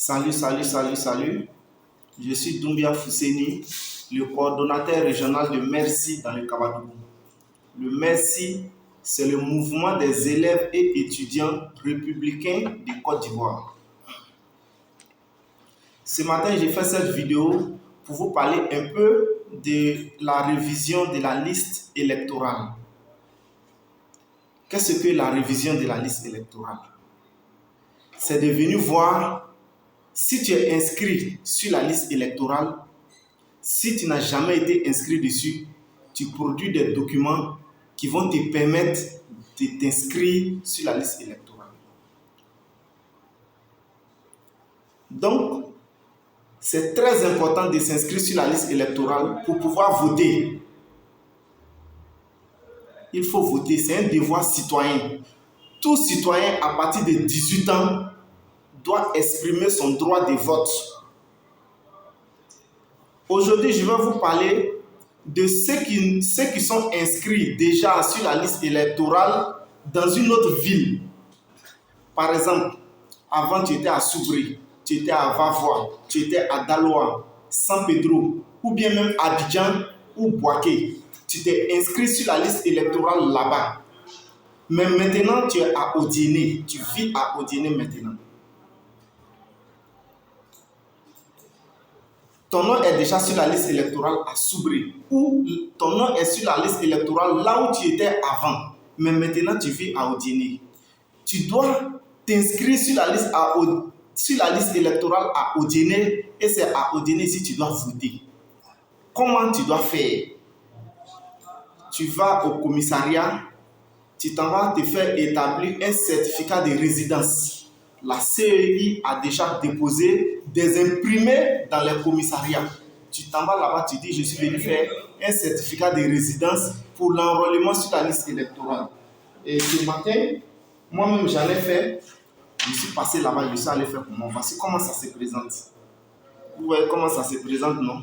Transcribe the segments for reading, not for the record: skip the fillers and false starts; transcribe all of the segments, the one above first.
Salut. Je suis Doumbia Fousseni, le coordonnateur régional de Merci dans le Kabadougou. Le Merci, c'est le mouvement des élèves et étudiants républicains de Côte d'Ivoire. Ce matin, j'ai fait cette vidéo pour vous parler un peu de la révision de la liste électorale. Qu'est-ce que la révision de la liste électorale? C'est de venir voir si tu es inscrit sur la liste électorale. Si tu n'as jamais été inscrit dessus, tu produis des documents qui vont te permettre de t'inscrire sur la liste électorale. Donc, c'est très important de s'inscrire sur la liste électorale pour pouvoir voter. Il faut voter, c'est un devoir citoyen. Tout citoyen à partir de 18 ans doit exprimer son droit de vote. Aujourd'hui, je vais vous parler de ceux qui sont inscrits déjà sur la liste électorale dans une autre ville. Par exemple, avant tu étais à Soubri, tu étais à Vavois, tu étais à Daloa, San Pedro, ou bien même Abidjan ou Bouaké. Tu t'es inscrit sur la liste électorale là-bas. Mais maintenant, tu es à Odiéné, tu vis à Odiéné maintenant. Ton nom est déjà sur la liste électorale à Soubri, ou ton nom est sur la liste électorale là où tu étais avant, mais maintenant tu vis à Odiéné. Tu dois t'inscrire sur la liste électorale à Odiéné, et c'est à Odiéné si tu dois voter. Comment tu dois faire? Tu vas au commissariat, tu t'en vas te faire établir un certificat de résidence. La CEI a déjà déposé des imprimés dans les commissariats. Tu t'en vas là-bas, tu dis je suis venu faire un certificat de résidence pour l'enrôlement sur la liste électorale. Et ce matin, moi-même j'en ai fait. Je suis passé là-bas, je suis allé faire pour moi. Voici comment ça se présente. Vous voyez comment ça se présente, non?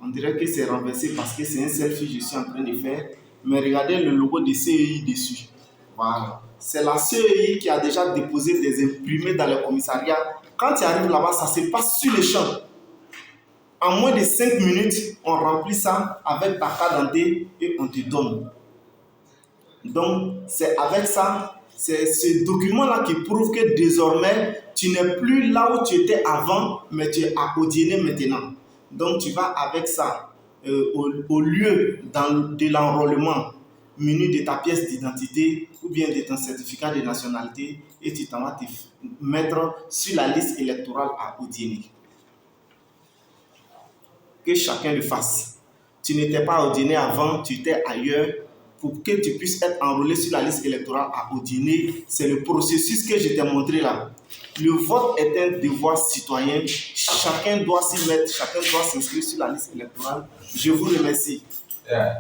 On dirait que c'est renversé parce que c'est un selfie que je suis en train de faire. Mais regardez le logo de CEI dessus. Voilà. C'est la CEI qui a déjà déposé des imprimés dans le commissariat. Quand tu arrives là-bas, ça se passe sur le champ. En moins de 5 minutes, on remplit ça avec ta carte d'identité et on te donne. Donc, c'est avec ça, c'est ce document-là qui prouve que désormais, tu n'es plus là où tu étais avant, mais tu es à Odiéné maintenant. Donc, tu vas avec ça au lieu de l'enrôlement, muni de ta pièce d'identité ou bien de ton certificat de nationalité, et tu t'en vas te mettre sur la liste électorale à Odiéné. Que chacun le fasse. Tu n'étais pas à Odiéné avant, tu étais ailleurs. Pour que tu puisses être enrôlé sur la liste électorale à Odiéné, c'est le processus que je t'ai montré là. Le vote est un devoir citoyen. Chacun doit s'y mettre, chacun doit s'inscrire sur la liste électorale. Je vous remercie.